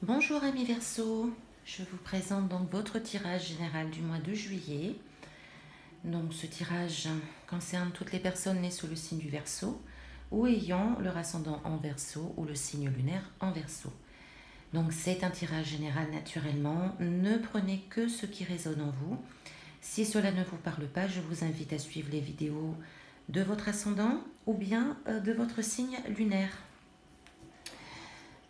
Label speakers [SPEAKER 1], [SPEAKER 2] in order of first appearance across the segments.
[SPEAKER 1] Bonjour amis Verseau, je vous présente donc votre tirage général du mois de juillet. Donc ce tirage concerne toutes les personnes nées sous le signe du Verseau ou ayant leur ascendant en Verseau ou le signe lunaire en Verseau. Donc c'est un tirage général naturellement, ne prenez que ce qui résonne en vous. Si cela ne vous parle pas, je vous invite à suivre les vidéos de votre ascendant ou bien de votre signe lunaire.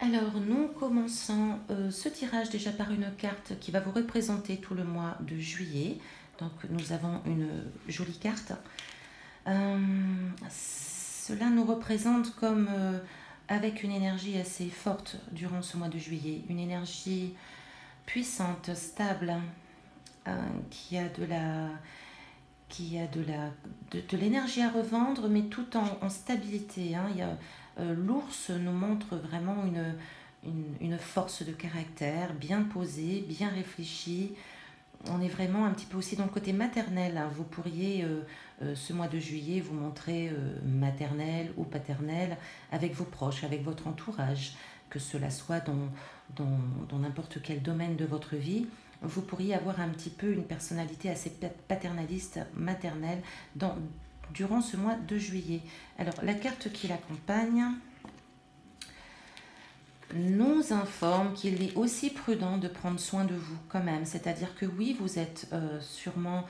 [SPEAKER 1] Alors, nous commençons ce tirage déjà par une carte qui va vous représenter tout le mois de juillet. Donc, nous avons une jolie carte. Cela nous représente comme avec une énergie assez forte durant ce mois de juillet. Une énergie puissante, stable, qui a de l'énergie à revendre, mais tout en stabilité. L'ours nous montre vraiment une force de caractère bien posée, bien réfléchie. On est vraiment un petit peu aussi dans le côté maternel. Vous pourriez, ce mois de juillet, vous montrer maternel ou paternel avec vos proches, avec votre entourage, que cela soit dans n'importe quel domaine de votre vie. Vous pourriez avoir un petit peu une personnalité assez paternaliste, maternelle, durant ce mois de juillet. Alors, la carte qui l'accompagne nous informe qu'il est aussi prudent de prendre soin de vous quand même. C'est-à-dire que oui, vous êtes sûrement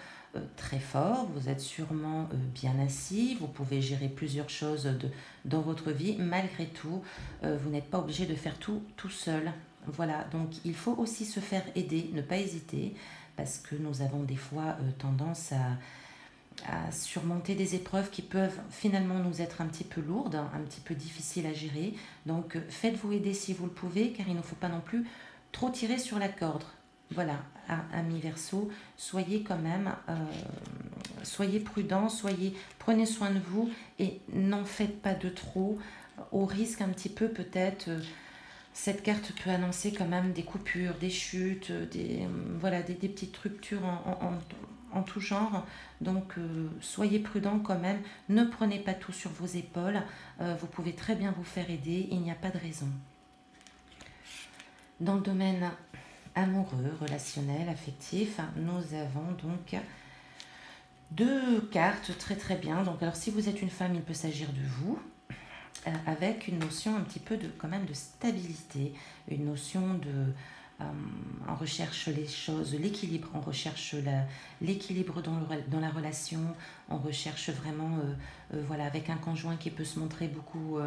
[SPEAKER 1] très fort, vous êtes sûrement bien assis, vous pouvez gérer plusieurs choses dans votre vie. Malgré tout, vous n'êtes pas obligé de faire tout seul. Voilà, donc il faut aussi se faire aider, ne pas hésiter, parce que nous avons des fois tendance à surmonter des épreuves qui peuvent finalement nous être un petit peu lourdes, un petit peu difficiles à gérer. Donc faites-vous aider si vous le pouvez, car il ne faut pas non plus trop tirer sur la corde. Voilà, amis Verseau, soyez quand même, soyez prudents, prenez soin de vous et n'en faites pas de trop, au risque un petit peu peut-être. Cette carte peut annoncer quand même des coupures, des chutes, voilà, des petites ruptures en tout genre. Donc soyez prudents quand même, ne prenez pas tout sur vos épaules, vous pouvez très bien vous faire aider, il n'y a pas de raison. Dans le domaine amoureux, relationnel, affectif, nous avons donc deux cartes très bien. Donc alors si vous êtes une femme, il peut s'agir de vous, avec une notion un petit peu quand même de stabilité, une notion on recherche les choses, l'équilibre, on recherche l'équilibre dans la relation, on recherche vraiment, voilà, avec un conjoint qui peut se montrer beaucoup,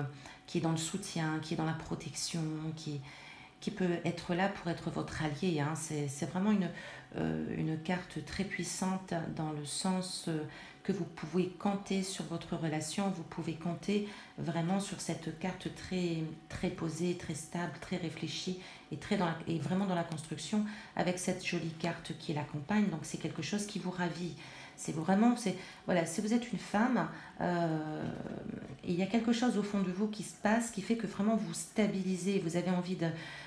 [SPEAKER 1] qui est dans le soutien, qui est dans la protection, qui peut être là pour être votre allié. C'est vraiment une carte très puissante dans le sens que vous pouvez compter sur votre relation, vous pouvez compter vraiment sur cette carte très posée, très stable, très réfléchie et vraiment dans la construction avec cette jolie carte qui l'accompagne. Donc c'est quelque chose qui vous ravit. Voilà, si vous êtes une femme, il y a quelque chose au fond de vous qui se passe, qui fait que vraiment vous stabilisez, vous avez envie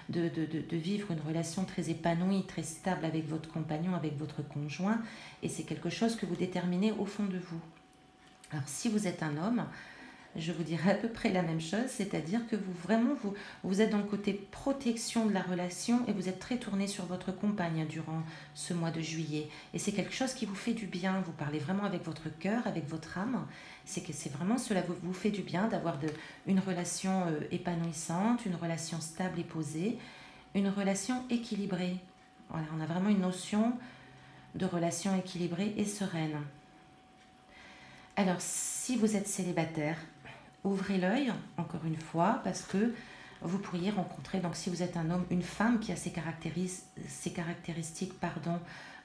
[SPEAKER 1] de vivre une relation très épanouie, très stable avec votre compagnon, avec votre conjoint, et c'est quelque chose que vous déterminez au fond de vous. Alors si vous êtes un homme, je vous dirais à peu près la même chose, c'est-à-dire que vous êtes dans le côté protection de la relation et vous êtes très tourné sur votre compagne durant ce mois de juillet. Et c'est quelque chose qui vous fait du bien, vous parlez vraiment avec votre cœur, avec votre âme, c'est vraiment cela vous fait du bien d'avoir une relation épanouissante, une relation stable et posée, une relation équilibrée. Voilà, on a vraiment une notion de relation équilibrée et sereine. Alors, si vous êtes célibataire, ouvrez l'œil, encore une fois, parce que vous pourriez rencontrer, donc si vous êtes un homme, une femme qui a ces caractéristiques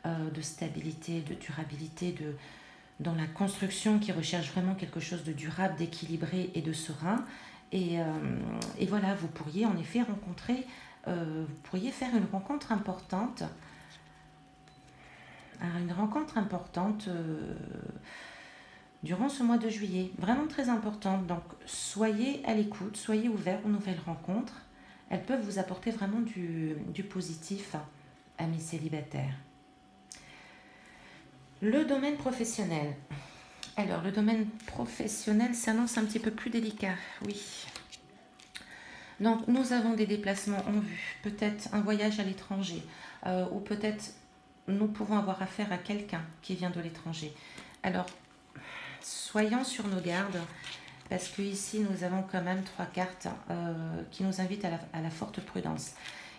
[SPEAKER 1] de stabilité, de durabilité, dans la construction, qui recherche vraiment quelque chose de durable, d'équilibré et de serein. Et voilà, vous pourriez en effet vous pourriez faire une rencontre importante. Une rencontre importante durant ce mois de juillet, vraiment très importante. Donc soyez à l'écoute, soyez ouverts aux nouvelles rencontres. Elles peuvent vous apporter vraiment du positif, amis célibataires. Le domaine professionnel. Alors le domaine professionnel s'annonce un petit peu plus délicat, oui. Donc, nous avons des déplacements en vue, peut-être un voyage à l'étranger, ou peut-être nous pouvons avoir affaire à quelqu'un qui vient de l'étranger. Alors, soyons sur nos gardes, parce que ici nous avons quand même 3 cartes qui nous invitent à la forte prudence.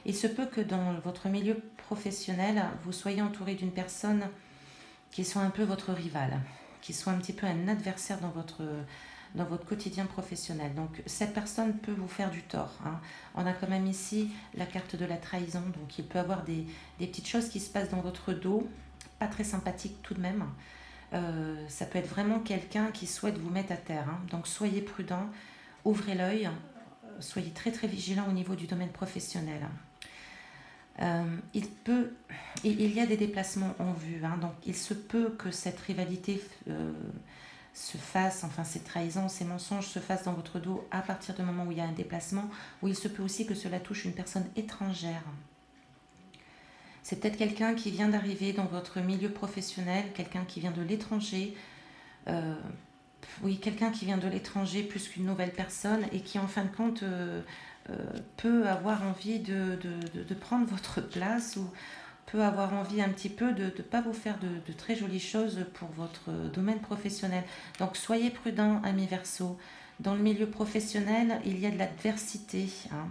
[SPEAKER 1] Il se peut que dans votre milieu professionnel, vous soyez entouré d'une personne qui soit un peu votre rival, qui soit un petit peu un adversaire dans votre quotidien professionnel. Donc cette personne peut vous faire du tort, hein. On a quand même ici la carte de la trahison, donc il peut y avoir des petites choses qui se passent dans votre dos, pas très sympathiques tout de même. Ça peut être vraiment quelqu'un qui souhaite vous mettre à terre, hein. Donc soyez prudent, ouvrez l'œil, soyez très très vigilant au niveau du domaine professionnel. Il y a des déplacements en vue, hein, donc il se peut que cette rivalité se fasse, enfin ces trahisons, ces mensonges se fassent dans votre dos à partir du moment où il y a un déplacement, ou il se peut aussi que cela touche une personne étrangère. C'est peut-être quelqu'un qui vient d'arriver dans votre milieu professionnel, quelqu'un qui vient de l'étranger, oui, quelqu'un qui vient de l'étranger plus qu'une nouvelle personne et qui en fin de compte peut avoir envie de prendre votre place ou peut avoir envie un petit peu de ne pas vous faire de très jolies choses pour votre domaine professionnel. Donc soyez prudents, amis Verseau. Dans le milieu professionnel, il y a de l'adversité, hein.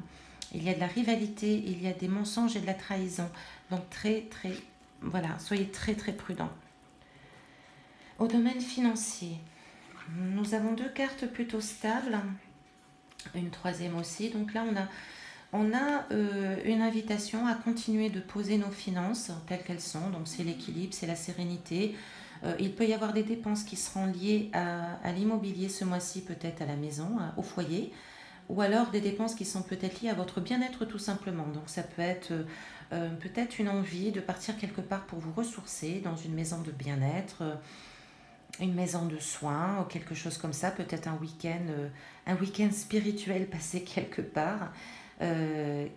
[SPEAKER 1] Il y a de la rivalité, il y a des mensonges et de la trahison. Donc voilà, soyez très très prudents. Au domaine financier, nous avons 2 cartes plutôt stables, une troisième aussi. Donc là, on a une invitation à continuer de poser nos finances telles qu'elles sont. Donc c'est l'équilibre, c'est la sérénité. Il peut y avoir des dépenses qui seront liées à l'immobilier ce mois-ci, peut-être à la maison, au foyer, ou alors des dépenses qui sont peut-être liées à votre bien-être tout simplement. Donc ça peut être peut-être une envie de partir quelque part pour vous ressourcer dans une maison de bien-être, une maison de soins ou quelque chose comme ça, peut-être un week-end spirituel passé quelque part,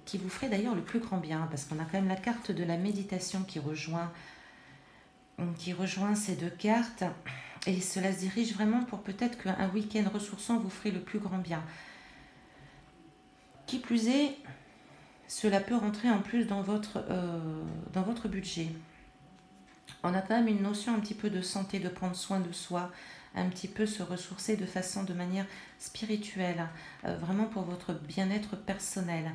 [SPEAKER 1] qui vous ferait d'ailleurs le plus grand bien, parce qu'on a quand même la carte de la méditation qui rejoint ces 2 cartes, et cela se dirige vraiment pour peut-être qu'un week-end ressourçant vous ferait le plus grand bien. Qui plus est, cela peut rentrer en plus dans votre budget. On a quand même une notion un petit peu de santé, de prendre soin de soi, un petit peu se ressourcer de manière spirituelle, vraiment pour votre bien-être personnel.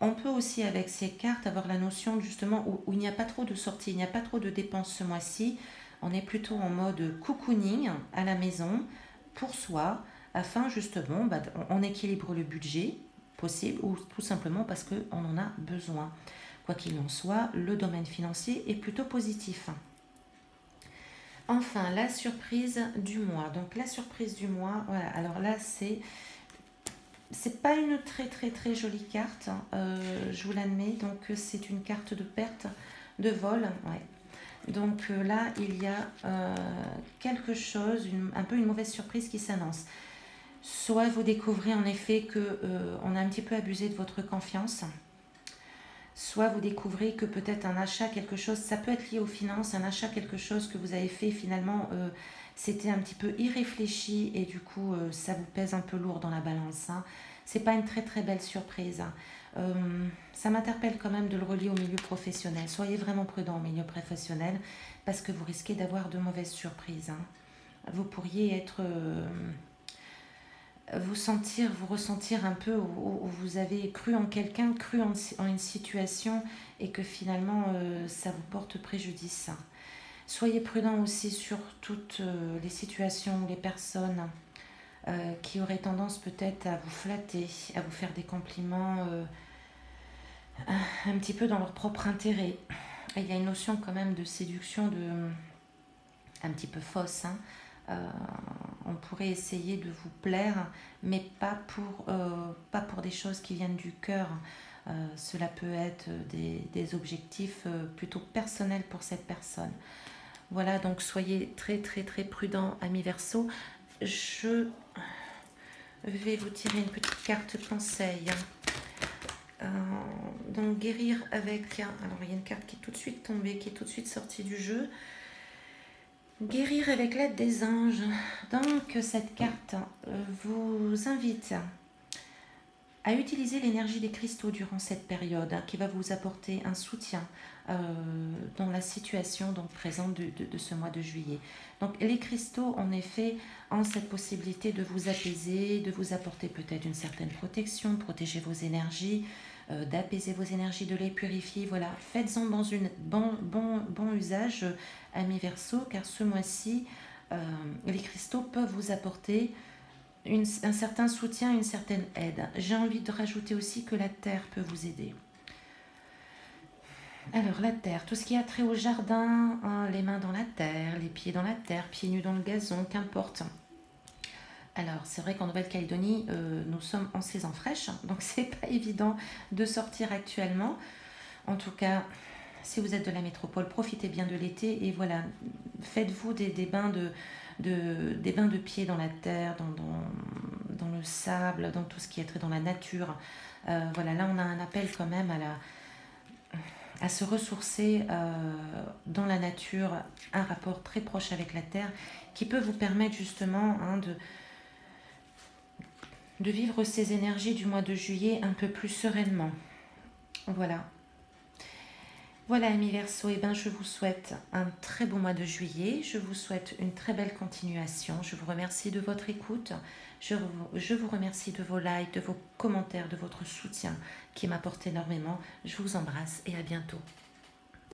[SPEAKER 1] On peut aussi avec ces cartes avoir la notion justement où il n'y a pas trop de sorties, il n'y a pas trop de dépenses ce mois-ci. On est plutôt en mode cocooning à la maison pour soi, afin justement, on équilibre le budget possible ou tout simplement parce qu'on en a besoin. Quoi qu'il en soit, le domaine financier est plutôt positif. Enfin, la surprise du mois. Donc la surprise du mois, voilà. Alors là, c'est pas une très très très jolie carte, je vous l'admets. Donc c'est une carte de perte, de vol. Ouais. Donc là, il y a quelque chose, un peu une mauvaise surprise qui s'annonce. Soit vous découvrez en effet que on a un petit peu abusé de votre confiance. Soit vous découvrez que peut-être un achat, quelque chose, ça peut être lié aux finances, un achat, quelque chose que vous avez fait finalement, c'était un petit peu irréfléchi et du coup ça vous pèse un peu lourd dans la balance, hein. C'est pas une très très belle surprise, hein. Ça m'interpelle quand même de le relier au milieu professionnel. Soyez vraiment prudent au milieu professionnel parce que vous risquez d'avoir de mauvaises surprises, hein. Vous pourriez être... vous ressentir un peu où vous avez cru en quelqu'un, cru en une situation et que finalement ça vous porte préjudice. Soyez prudent aussi sur toutes les situations où les personnes qui auraient tendance peut-être à vous flatter, à vous faire des compliments un petit peu dans leur propre intérêt. Et il y a une notion quand même de séduction un petit peu fausse, hein. On pourrait essayer de vous plaire, mais pas pour des choses qui viennent du cœur. Cela peut être des objectifs plutôt personnels pour cette personne. Voilà, donc soyez très très très prudents, amis Verseau. Je vais vous tirer une petite carte conseil. Donc guérir avec... Alors il y a une carte qui est tout de suite tombée, qui est tout de suite sortie du jeu. Guérir avec l'aide des anges. Donc cette carte vous invite à utiliser l'énergie des cristaux durant cette période, hein, qui va vous apporter un soutien dans la situation donc présente de ce mois de juillet. Donc les cristaux en effet ont cette possibilité de vous apaiser, de vous apporter peut-être une certaine protection, protéger vos énergies, d'apaiser vos énergies, de les purifier. Voilà, faites-en dans un bon usage, amis Verseau, car ce mois-ci, les cristaux peuvent vous apporter un certain soutien, une certaine aide. J'ai envie de rajouter aussi que la terre peut vous aider. Alors la terre, tout ce qui a trait au jardin, hein, les mains dans la terre, les pieds dans la terre, pieds nus dans le gazon, qu'importe. Alors c'est vrai qu'en Nouvelle-Calédonie, nous sommes en saison fraîche, donc c'est pas évident de sortir actuellement. En tout cas, si vous êtes de la métropole, profitez bien de l'été et voilà, faites-vous des bains des bains de pied dans la terre, dans le sable, dans tout ce qui est trait dans la nature. Voilà, là on a un appel quand même à se ressourcer dans la nature, un rapport très proche avec la terre qui peut vous permettre justement, hein, de vivre ces énergies du mois de juillet un peu plus sereinement. Voilà. Voilà, amis Verseau, et ben je vous souhaite un très beau mois de juillet. Je vous souhaite une très belle continuation. Je vous remercie de votre écoute. Je vous remercie de vos likes, de vos commentaires, de votre soutien qui m'apporte énormément. Je vous embrasse et à bientôt.